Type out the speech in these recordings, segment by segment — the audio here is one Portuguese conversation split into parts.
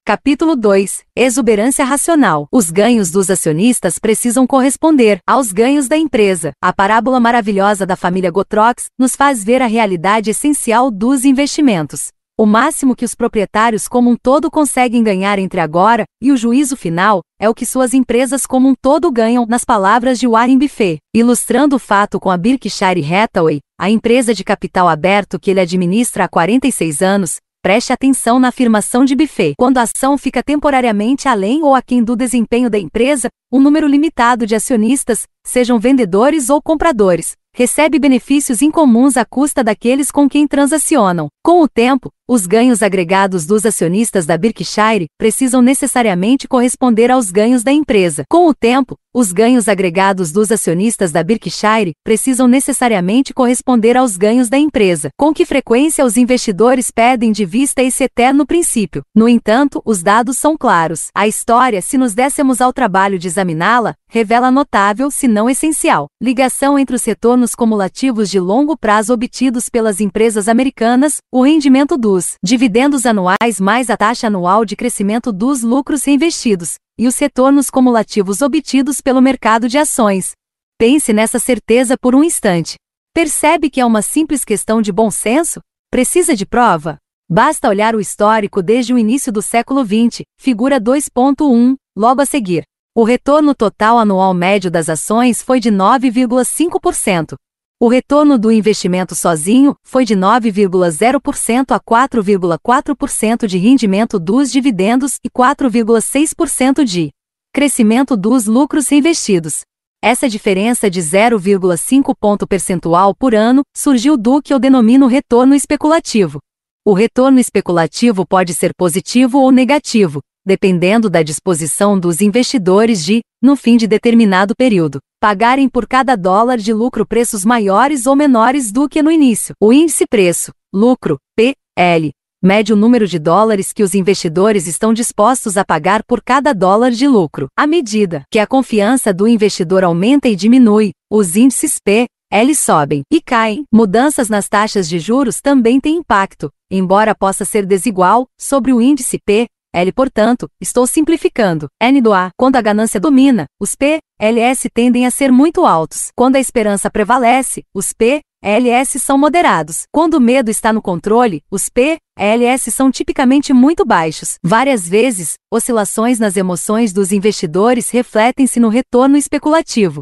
Capítulo 2. Exuberância racional. Os ganhos dos acionistas precisam corresponder aos ganhos da empresa. A parábola maravilhosa da família Gotrox nos faz ver a realidade essencial dos investimentos. O máximo que os proprietários como um todo conseguem ganhar entre agora e o juízo final é o que suas empresas como um todo ganham, nas palavras de Warren Buffett. Ilustrando o fato com a Berkshire Hathaway, a empresa de capital aberto que ele administra há 46 anos, preste atenção na afirmação de Buffett. Quando a ação fica temporariamente além ou aquém do desempenho da empresa, um número limitado de acionistas, sejam vendedores ou compradores, recebe benefícios incomuns à custa daqueles com quem transacionam. Com o tempo, os ganhos agregados dos acionistas da Berkshire precisam necessariamente corresponder aos ganhos da empresa. Com o tempo, os ganhos agregados dos acionistas da Berkshire precisam necessariamente corresponder aos ganhos da empresa. Com que frequência os investidores perdem de vista esse eterno princípio? No entanto, os dados são claros. A história, se nos dessemos ao trabalho de examiná-la, revela notável, se não essencial, ligação entre os retornos cumulativos de longo prazo obtidos pelas empresas americanas, o rendimento dos dividendos anuais mais a taxa anual de crescimento dos lucros reinvestidos, e os retornos cumulativos obtidos pelo mercado de ações. Pense nessa certeza por um instante. Percebe que é uma simples questão de bom senso? Precisa de prova? Basta olhar o histórico desde o início do século XX, figura 2.1, logo a seguir. O retorno total anual médio das ações foi de 9,5%. O retorno do investimento sozinho foi de 9,0% a 4,4% de rendimento dos dividendos e 4,6% de crescimento dos lucros reinvestidos. Essa diferença de 0,5 ponto percentual por ano surgiu do que eu denomino retorno especulativo. O retorno especulativo pode ser positivo ou negativo, dependendo da disposição dos investidores de, no fim de determinado período, pagarem por cada dólar de lucro preços maiores ou menores do que no início. O índice preço-lucro, PL, mede o número de dólares que os investidores estão dispostos a pagar por cada dólar de lucro. À medida que a confiança do investidor aumenta e diminui, os índices PL sobem e caem. Mudanças nas taxas de juros também têm impacto, embora possa ser desigual, sobre o índice PL, portanto, estou simplificando. N do A. Quando a ganância domina, os PLS tendem a ser muito altos. Quando a esperança prevalece, os PLS são moderados. Quando o medo está no controle, os PLS são tipicamente muito baixos. Várias vezes, oscilações nas emoções dos investidores refletem-se no retorno especulativo.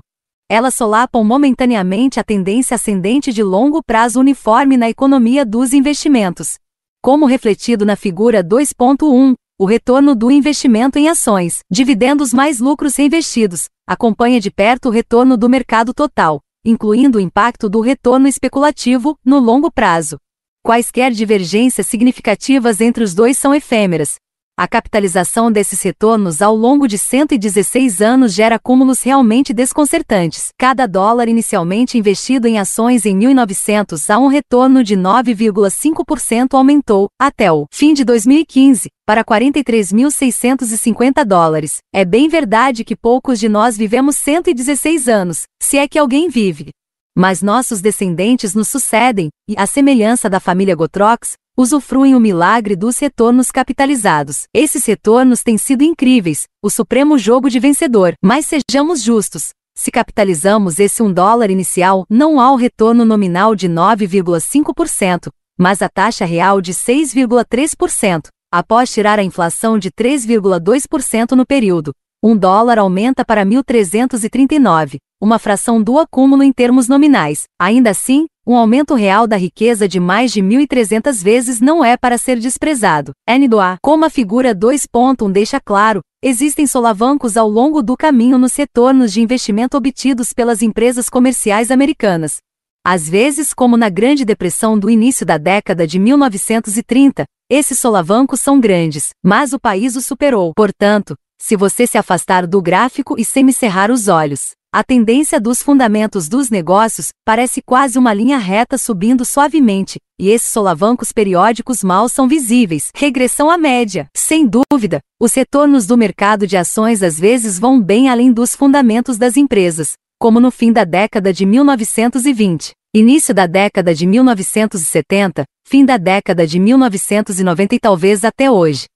Elas solapam momentaneamente a tendência ascendente de longo prazo uniforme na economia dos investimentos. Como refletido na figura 2.1, o retorno do investimento em ações, dividendos mais lucros reinvestidos, acompanha de perto o retorno do mercado total, incluindo o impacto do retorno especulativo no longo prazo. Quaisquer divergências significativas entre os dois são efêmeras. A capitalização desses retornos ao longo de 116 anos gera acúmulos realmente desconcertantes. Cada dólar inicialmente investido em ações em 1900 a um retorno de 9,5% aumentou, até o fim de 2015, para 43.650 dólares. É bem verdade que poucos de nós vivemos 116 anos, se é que alguém vive. Mas nossos descendentes nos sucedem, e, à semelhança da família Gotrox, usufruem o milagre dos retornos capitalizados. Esses retornos têm sido incríveis, o supremo jogo de vencedor. Mas sejamos justos, se capitalizamos esse $1 inicial, não há o retorno nominal de 9,5%, mas a taxa real de 6,3%, após tirar a inflação de 3,2% no período. $1 aumenta para 1.339, uma fração do acúmulo em termos nominais. Ainda assim, um aumento real da riqueza de mais de 1.300 vezes não é para ser desprezado. N do A. Como a figura 2.1 deixa claro, existem solavancos ao longo do caminho nos retornos de investimento obtidos pelas empresas comerciais americanas. Às vezes, como na Grande Depressão do início da década de 1930, esses solavancos são grandes, mas o país os superou. Portanto, se você se afastar do gráfico e semicerrar os olhos, a tendência dos fundamentos dos negócios parece quase uma linha reta subindo suavemente, e esses solavancos periódicos mal são visíveis. Regressão à média. Sem dúvida, os retornos do mercado de ações às vezes vão bem além dos fundamentos das empresas, como no fim da década de 1920, início da década de 1970, fim da década de 1990 e talvez até hoje.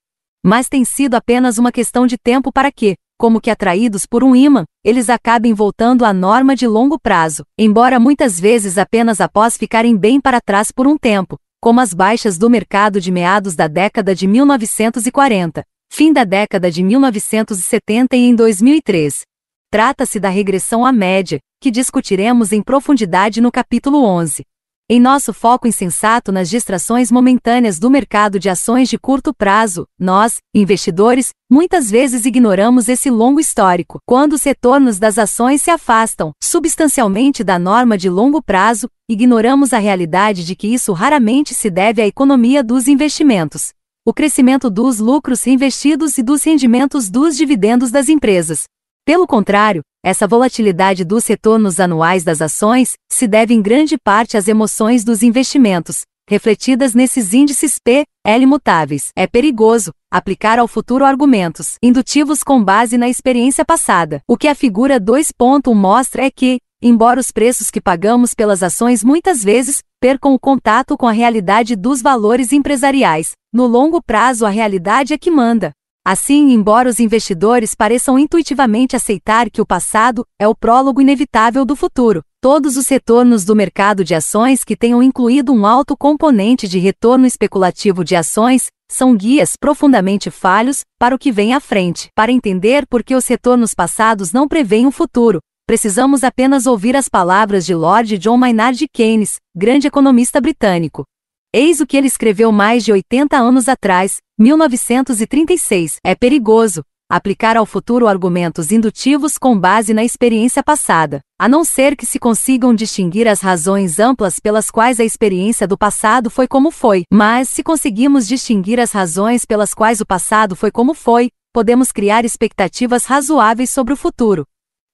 Mas tem sido apenas uma questão de tempo para que, como que atraídos por um ímã, eles acabem voltando à norma de longo prazo, embora muitas vezes apenas após ficarem bem para trás por um tempo, como as baixas do mercado de meados da década de 1940, fim da década de 1970 e em 2003. Trata-se da regressão à média, que discutiremos em profundidade no capítulo 11. Em nosso foco insensato nas distrações momentâneas do mercado de ações de curto prazo, nós, investidores, muitas vezes ignoramos esse longo histórico. Quando os retornos das ações se afastam substancialmente da norma de longo prazo, ignoramos a realidade de que isso raramente se deve à economia dos investimentos, o crescimento dos lucros reinvestidos e dos rendimentos dos dividendos das empresas. Pelo contrário, essa volatilidade dos retornos anuais das ações se deve em grande parte às emoções dos investimentos, refletidas nesses índices P/L mutáveis. É perigoso aplicar ao futuro argumentos indutivos com base na experiência passada. O que a figura 2.1 mostra é que, embora os preços que pagamos pelas ações muitas vezes percam o contato com a realidade dos valores empresariais, no longo prazo a realidade é que manda. Assim, embora os investidores pareçam intuitivamente aceitar que o passado é o prólogo inevitável do futuro, todos os retornos do mercado de ações que tenham incluído um alto componente de retorno especulativo de ações são guias profundamente falhos para o que vem à frente. Para entender por que os retornos passados não preveem o futuro, precisamos apenas ouvir as palavras de Lord John Maynard Keynes, grande economista britânico. Eis o que ele escreveu mais de 80 anos atrás, 1936. É perigoso aplicar ao futuro argumentos indutivos com base na experiência passada, a não ser que se consigam distinguir as razões amplas pelas quais a experiência do passado foi como foi. Mas se conseguimos distinguir as razões pelas quais o passado foi como foi, podemos criar expectativas razoáveis sobre o futuro.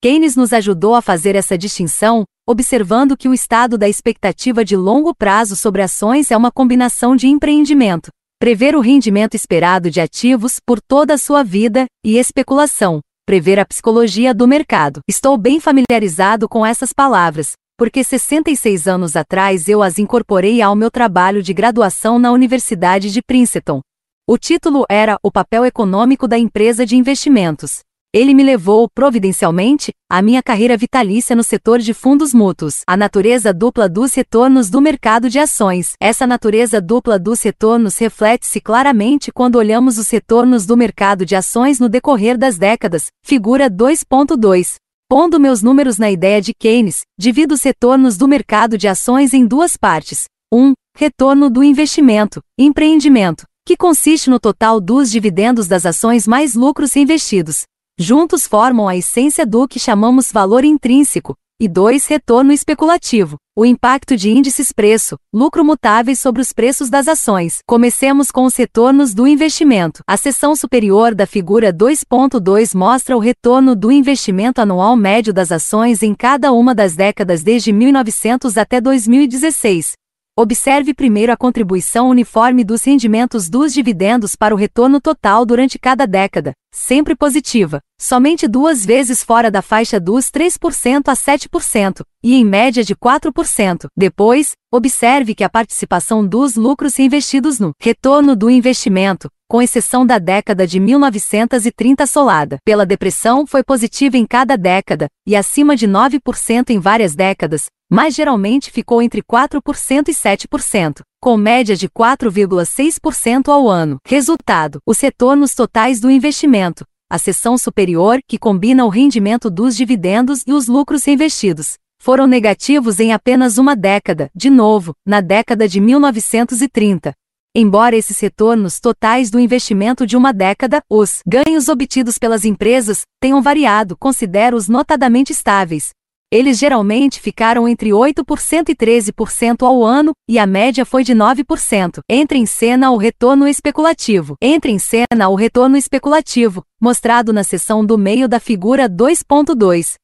Keynes nos ajudou a fazer essa distinção, observando que o estado da expectativa de longo prazo sobre ações é uma combinação de empreendimento, prever o rendimento esperado de ativos por toda a sua vida, e especulação, prever a psicologia do mercado. Estou bem familiarizado com essas palavras, porque 66 anos atrás eu as incorporei ao meu trabalho de graduação na Universidade de Princeton. O título era O Papel Econômico da Empresa de Investimentos. Ele me levou, providencialmente, à minha carreira vitalícia no setor de fundos mútuos. A natureza dupla dos retornos do mercado de ações. Essa natureza dupla dos retornos reflete-se claramente quando olhamos os retornos do mercado de ações no decorrer das décadas. Figura 2.2. Pondo meus números na ideia de Keynes, divido os retornos do mercado de ações em duas partes. 1. Retorno do investimento, empreendimento, que consiste no total dos dividendos das ações mais lucros reinvestidos. Juntos formam a essência do que chamamos valor intrínseco. E 2. Retorno especulativo, o impacto de índices preço-lucro mutáveis sobre os preços das ações. Comecemos com os retornos do investimento. A seção superior da figura 2.2 mostra o retorno do investimento anual médio das ações em cada uma das décadas desde 1900 até 2016. Observe primeiro a contribuição uniforme dos rendimentos dos dividendos para o retorno total durante cada década, sempre positiva, somente 2 vezes fora da faixa dos 3% a 7%, e em média de 4%. Depois, observe que a participação dos lucros reinvestidos no retorno do investimento, com exceção da década de 1930 assolada pela depressão, foi positiva em cada década, e acima de 9% em várias décadas, mas geralmente ficou entre 4% e 7%, com média de 4,6% ao ano. Resultado: os retornos totais do investimento, a seção superior, que combina o rendimento dos dividendos e os lucros reinvestidos, foram negativos em apenas uma década, de novo, na década de 1930. Embora esses retornos totais do investimento de uma década, os ganhos obtidos pelas empresas, tenham variado, considero-os notadamente estáveis. Eles geralmente ficaram entre 8% e 13% ao ano, e a média foi de 9%. Entra em cena o retorno especulativo. Entra em cena o retorno especulativo, mostrado na seção do meio da figura 2.2.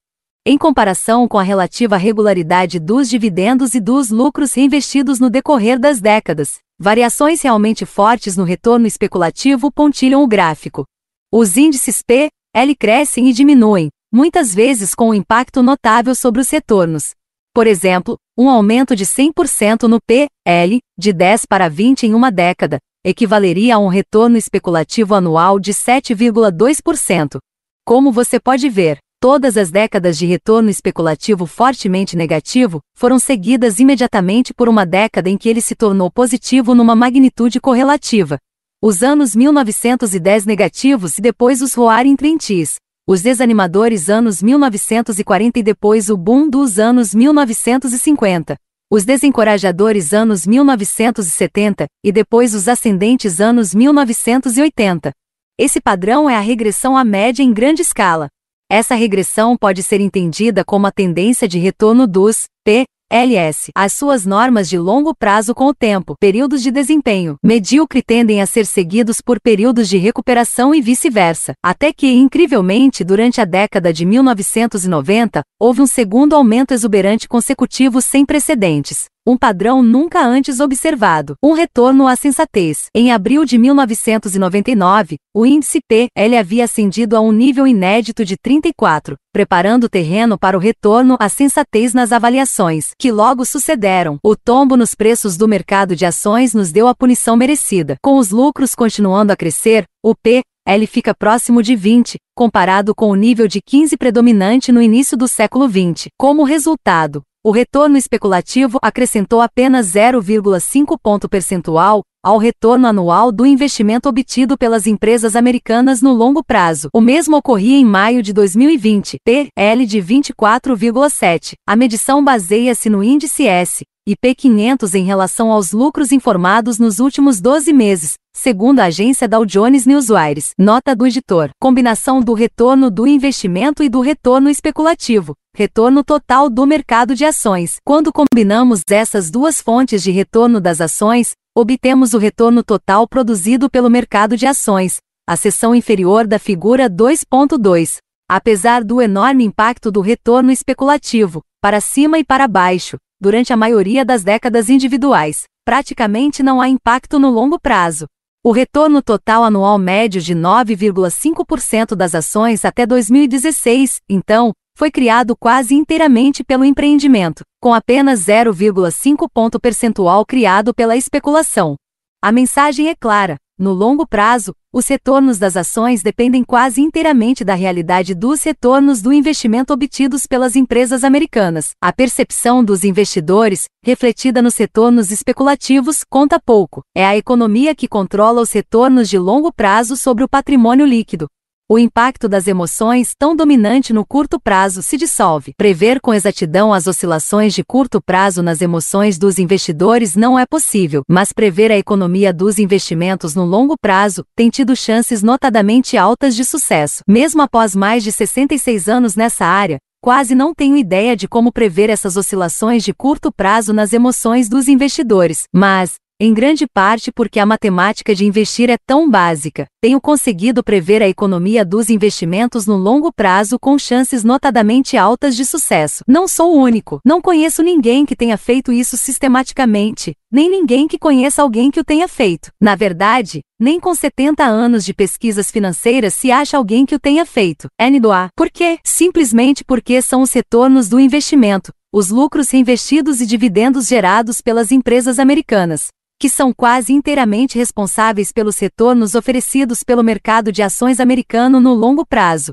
Em comparação com a relativa regularidade dos dividendos e dos lucros reinvestidos no decorrer das décadas, variações realmente fortes no retorno especulativo pontilham o gráfico. Os índices P/L crescem e diminuem, muitas vezes com um impacto notável sobre os retornos. Por exemplo, um aumento de 100% no P/L, de 10 para 20 em uma década, equivaleria a um retorno especulativo anual de 7,2%. Como você pode ver, todas as décadas de retorno especulativo fortemente negativo foram seguidas imediatamente por uma década em que ele se tornou positivo numa magnitude correlativa. Os anos 1910 negativos e depois os Roaring Twenties, os desanimadores anos 1940 e depois o boom dos anos 1950. Os desencorajadores anos 1970, e depois os ascendentes anos 1980. Esse padrão é a regressão à média em grande escala. Essa regressão pode ser entendida como a tendência de retorno dos PLS às suas normas de longo prazo com o tempo. Períodos de desempenho medíocre tendem a ser seguidos por períodos de recuperação e vice-versa. Até que, incrivelmente, durante a década de 1990, houve um segundo aumento exuberante consecutivo sem precedentes. Um padrão nunca antes observado. Um retorno à sensatez. Em abril de 1999, o índice PL havia ascendido a um nível inédito de 34, preparando o terreno para o retorno à sensatez nas avaliações, que logo sucederam. O tombo nos preços do mercado de ações nos deu a punição merecida. Com os lucros continuando a crescer, o PL fica próximo de 20, comparado com o nível de 15 predominante no início do século XX. Como resultado, o retorno especulativo acrescentou apenas 0,5 ponto percentual ao retorno anual do investimento obtido pelas empresas americanas no longo prazo. O mesmo ocorria em maio de 2020, PL de 24,7. A medição baseia-se no índice S&P 500 em relação aos lucros informados nos últimos 12 meses, segundo a agência Dow Jones Newswires. Nota do editor. Combinação do retorno do investimento e do retorno especulativo. Retorno total do mercado de ações. Quando combinamos essas duas fontes de retorno das ações, obtemos o retorno total produzido pelo mercado de ações, a seção inferior da figura 2.2. Apesar do enorme impacto do retorno especulativo, para cima e para baixo, durante a maioria das décadas individuais, praticamente não há impacto no longo prazo. O retorno total anual médio de 9,5% das ações até 2016, então, foi criado quase inteiramente pelo empreendimento, com apenas 0,5 ponto percentual criado pela especulação. A mensagem é clara: no longo prazo, os retornos das ações dependem quase inteiramente da realidade dos retornos do investimento obtidos pelas empresas americanas. A percepção dos investidores, refletida nos retornos especulativos, conta pouco. É a economia que controla os retornos de longo prazo sobre o patrimônio líquido. O impacto das emoções, tão dominante no curto prazo, se dissolve. Prever com exatidão as oscilações de curto prazo nas emoções dos investidores não é possível, mas prever a economia dos investimentos no longo prazo tem tido chances notadamente altas de sucesso. Mesmo após mais de 66 anos nessa área, quase não tenho ideia de como prever essas oscilações de curto prazo nas emoções dos investidores, mas, em grande parte porque a matemática de investir é tão básica, tenho conseguido prever a economia dos investimentos no longo prazo com chances notadamente altas de sucesso. Não sou o único. Não conheço ninguém que tenha feito isso sistematicamente, nem ninguém que conheça alguém que o tenha feito. Na verdade, nem com 70 anos de pesquisas financeiras se acha alguém que o tenha feito. N/A. Por quê? Simplesmente porque são os retornos do investimento, os lucros reinvestidos e dividendos gerados pelas empresas americanas, que são quase inteiramente responsáveis pelos retornos oferecidos pelo mercado de ações americano no longo prazo.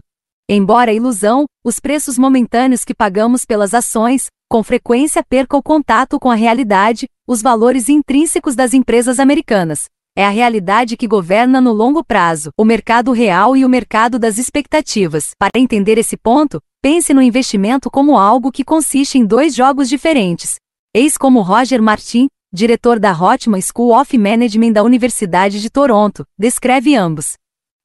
Embora ilusão, os preços momentâneos que pagamos pelas ações, com frequência percam o contato com a realidade, os valores intrínsecos das empresas americanas. É a realidade que governa no longo prazo, o mercado real e o mercado das expectativas. Para entender esse ponto, pense no investimento como algo que consiste em dois jogos diferentes. Eis como Roger Martin, diretor da Rotman School of Management da Universidade de Toronto, descreve ambos.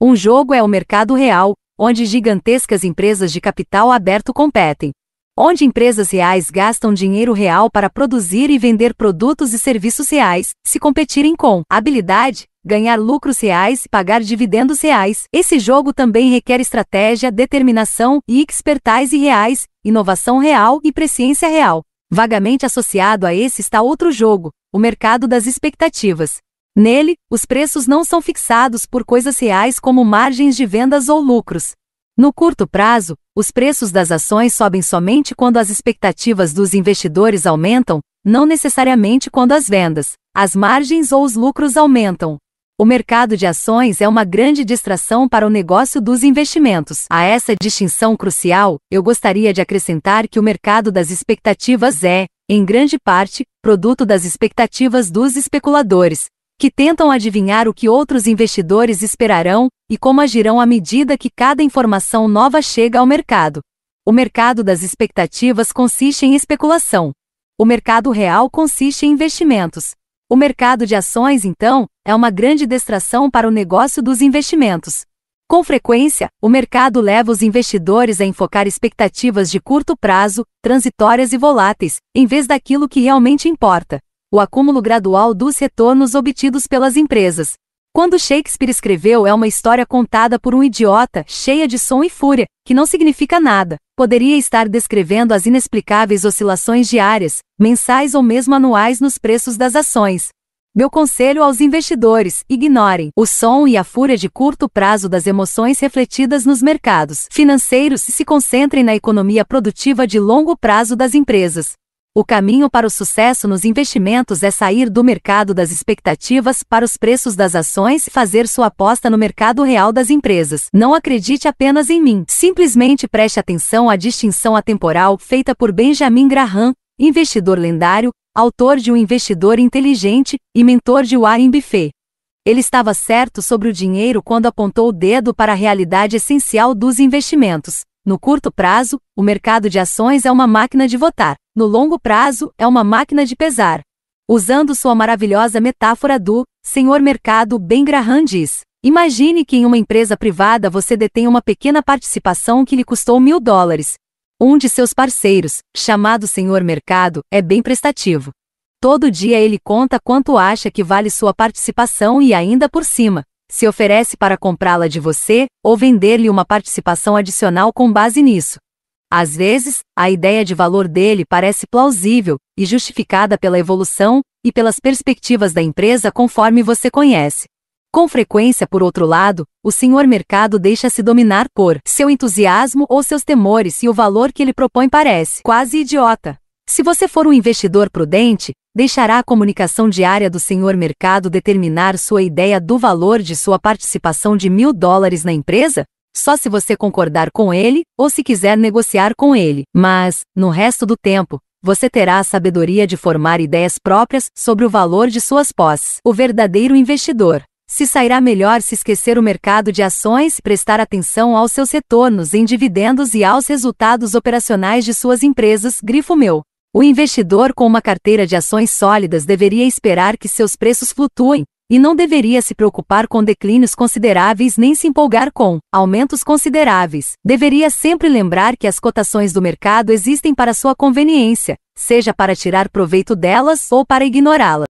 Um jogo é o mercado real, onde gigantescas empresas de capital aberto competem. Onde empresas reais gastam dinheiro real para produzir e vender produtos e serviços reais, se competirem com habilidade, ganhar lucros reais e pagar dividendos reais. Esse jogo também requer estratégia, determinação e expertise reais, inovação real e presciência real. Vagamente associado a esse está outro jogo, o mercado das expectativas. Nele, os preços não são fixados por coisas reais como margens de vendas ou lucros. No curto prazo, os preços das ações sobem somente quando as expectativas dos investidores aumentam, não necessariamente quando as vendas, as margens ou os lucros aumentam. O mercado de ações é uma grande distração para o negócio dos investimentos. A essa distinção crucial, eu gostaria de acrescentar que o mercado das expectativas é, em grande parte, produto das expectativas dos especuladores, que tentam adivinhar o que outros investidores esperarão e como agirão à medida que cada informação nova chega ao mercado. O mercado das expectativas consiste em especulação. O mercado real consiste em investimentos. O mercado de ações, então, é uma grande distração para o negócio dos investimentos. Com frequência, o mercado leva os investidores a enfocar expectativas de curto prazo, transitórias e voláteis, em vez daquilo que realmente importa: o acúmulo gradual dos retornos obtidos pelas empresas. Quando Shakespeare escreveu É uma história contada por um idiota, cheia de som e fúria, que não significa nada, poderia estar descrevendo as inexplicáveis oscilações diárias, mensais ou mesmo anuais nos preços das ações. Meu conselho aos investidores: ignorem o som e a fúria de curto prazo das emoções refletidas nos mercados financeiros e se concentrem na economia produtiva de longo prazo das empresas. O caminho para o sucesso nos investimentos é sair do mercado das expectativas para os preços das ações e fazer sua aposta no mercado real das empresas. Não acredite apenas em mim. Simplesmente preste atenção à distinção atemporal feita por Benjamin Graham, investidor lendário, autor de Um Investidor Inteligente e mentor de Warren Buffett. Ele estava certo sobre o dinheiro quando apontou o dedo para a realidade essencial dos investimentos. No curto prazo, o mercado de ações é uma máquina de votar. No longo prazo, é uma máquina de pesar. Usando sua maravilhosa metáfora do Senhor Mercado, Ben Graham diz: imagine que em uma empresa privada você detém uma pequena participação que lhe custou $1.000. Um de seus parceiros, chamado Senhor Mercado, é bem prestativo. Todo dia ele conta quanto acha que vale sua participação e ainda por cima se oferece para comprá-la de você, ou vender-lhe uma participação adicional com base nisso. Às vezes, a ideia de valor dele parece plausível e justificada pela evolução e pelas perspectivas da empresa conforme você conhece. Com frequência, por outro lado, o senhor mercado deixa-se dominar por seu entusiasmo ou seus temores e o valor que ele propõe parece quase idiota. Se você for um investidor prudente, deixará a comunicação diária do senhor mercado determinar sua ideia do valor de sua participação de $1.000 na empresa? Só se você concordar com ele, ou se quiser negociar com ele. Mas, no resto do tempo, você terá a sabedoria de formar ideias próprias sobre o valor de suas posses. O verdadeiro investidor se sairá melhor se esquecer o mercado de ações e prestar atenção aos seus retornos em dividendos e aos resultados operacionais de suas empresas. Grifo meu. O investidor com uma carteira de ações sólidas deveria esperar que seus preços flutuem, e não deveria se preocupar com declínios consideráveis nem se empolgar com aumentos consideráveis. Deveria sempre lembrar que as cotações do mercado existem para sua conveniência, seja para tirar proveito delas ou para ignorá-las.